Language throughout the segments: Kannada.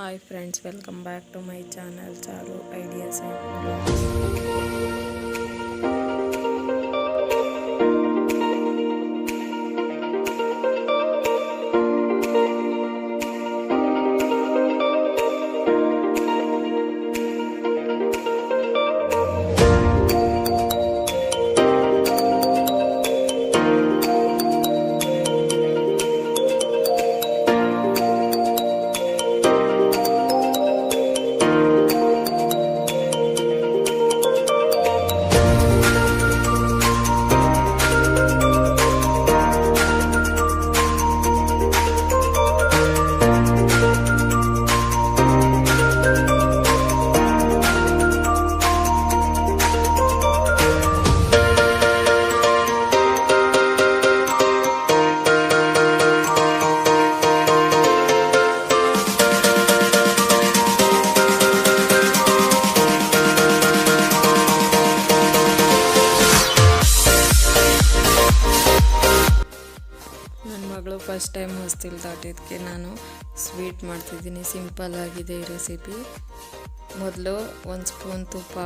Hi friends, welcome back to my channel Charu Ideas and Vlogs. ನನ್ನ ಮಗಳು ಫಸ್ಟ್ ಟೈಮ್ ಹೊಸ್ತಿಲ್ ದಾಟಿದ್ದಕ್ಕೆ ನಾನು ಸ್ವೀಟ್ ಮಾಡ್ತಿದ್ದೀನಿ. ಸಿಂಪಲ್ ಆಗಿದೆ ಈ ರೆಸಿಪಿ. ಮೊದಲು ಒಂದು ಸ್ಪೂನ್ ತುಪ್ಪ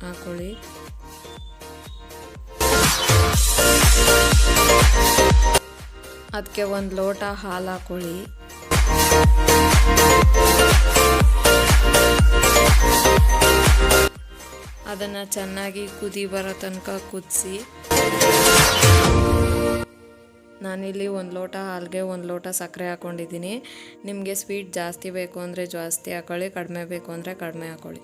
ಹಾಕೊಳ್ಳಿ. ಅದಕ್ಕೆ ಒಂದು ಲೋಟ ಹಾಲು ಹಾಕೊಳ್ಳಿ. ಅದನ್ನು ಚೆನ್ನಾಗಿ ಕುದಿ ಬರೋ ತನಕ ಕುದಿಸಿ. ನಾನಿಲ್ಲಿ ಒಂದು ಲೋಟ ಹಾಲಿಗೆ ಒಂದು ಲೋಟ ಸಕ್ಕರೆ ಹಾಕ್ಕೊಂಡಿದ್ದೀನಿ. ನಿಮಗೆ ಸ್ವೀಟ್ ಜಾಸ್ತಿ ಬೇಕು ಅಂದರೆ ಜಾಸ್ತಿ ಹಾಕೊಳ್ಳಿ, ಕಡಿಮೆ ಬೇಕು ಅಂದರೆ ಕಡಿಮೆ ಹಾಕೊಳ್ಳಿ.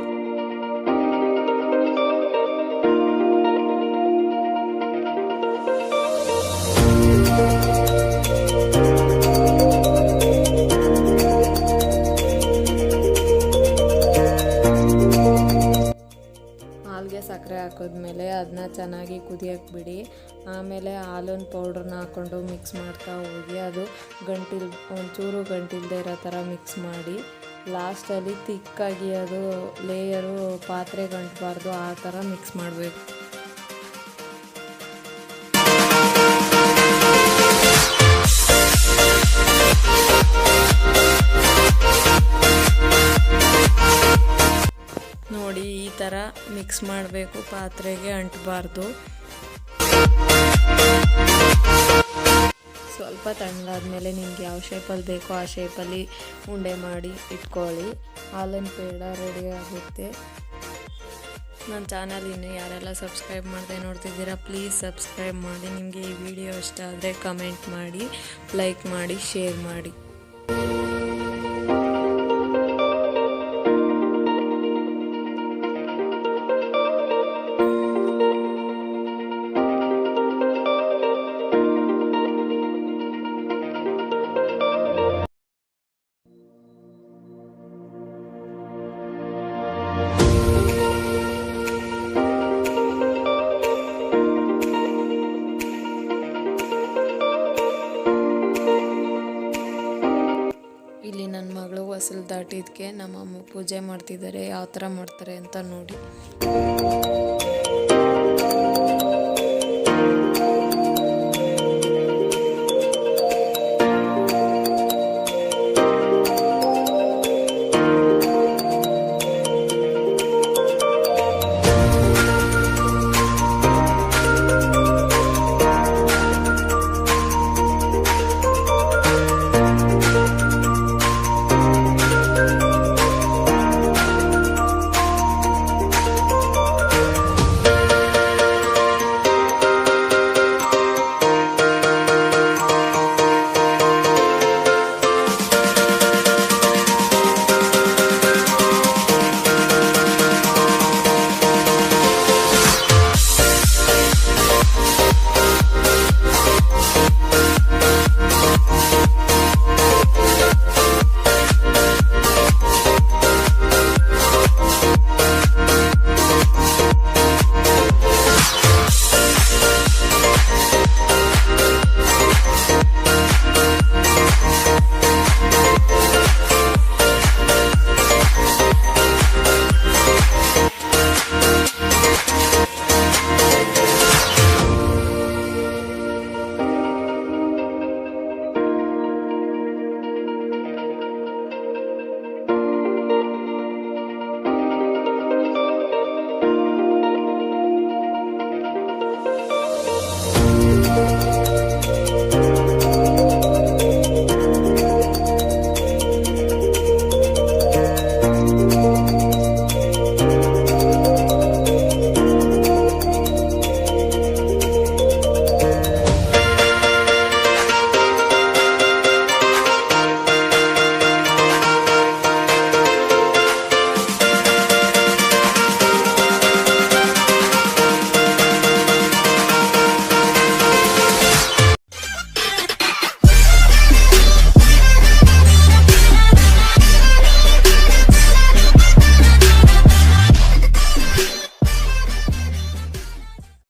ಹಾಲಿಗೆ ಸಕ್ಕರೆ ಹಾಕಿದ್ಮೇಲೆ ಅದನ್ನ ಚೆನ್ನಾಗಿ ಕುದಿಯೋಕ್ಕೆ ಬಿಡಿ. ಆಮೇಲೆ ಹಾಲಿನ ಪೌಡ್ರನ್ನ ಹಾಕ್ಕೊಂಡು ಮಿಕ್ಸ್ ಮಾಡ್ತಾ ಹೋಗಿ. ಅದು ಒಂಚೂರು ಗಂಟಿಲ್ದೇ ಇರೋ ಥರ ಮಿಕ್ಸ್ ಮಾಡಿ. ಲಾಸ್ಟಲ್ಲಿ ತಿಕ್ಕಾಗಿ ಅದು ಲೇಯರು ಪಾತ್ರೆಗೆ ಅಂಟಬಾರ್ದು, ಆ ಥರ ಮಿಕ್ಸ್ ಮಾಡಬೇಕು. ನೋಡಿ, ಈ ಥರ ಮಿಕ್ಸ್ ಮಾಡಬೇಕು, ಪಾತ್ರೆಗೆ ಅಂಟಬಾರ್ದು. ಸ್ವಲ್ಪ ತಣ್ಣಗಾದ್ಮೇಲೆ ನಿಮ್ಗೆ ಯಾವ ಶೇಪಲ್ಲಿ ಬೇಕೋ ಆ ಶೇಪಲ್ಲಿ ಉಂಡೆ ಮಾಡಿ ಇಟ್ಕೊಳ್ಳಿ. ಹಾಲಿನ ಪೇಡ ರೆಡಿ ಆಗುತ್ತೆ. ನನ್ನ ಚಾನಲ್ ಇನ್ನು ಯಾರೆಲ್ಲ ಸಬ್ಸ್ಕ್ರೈಬ್ ಮಾಡದೆ ನೋಡ್ತಿದ್ದೀರಾ, ಪ್ಲೀಸ್ ಸಬ್ಸ್ಕ್ರೈಬ್ ಮಾಡಿ. ನಿಮಗೆ ಈ ವಿಡಿಯೋ ಇಷ್ಟ ಆದರೆ ಕಮೆಂಟ್ ಮಾಡಿ, ಲೈಕ್ ಮಾಡಿ, ಶೇರ್ ಮಾಡಿ. ಇಲ್ಲಿ ನನ್ನ ಮಗಳು ಹೊಸಲು ದಾಟಿದ್ದಕ್ಕೆ ನಮ್ಮಮ್ಮ ಪೂಜೆ ಮಾಡ್ತಿದ್ದಾರೆ. ಯಾವ ಥರ ಮಾಡ್ತಾರೆ ಅಂತ ನೋಡಿ.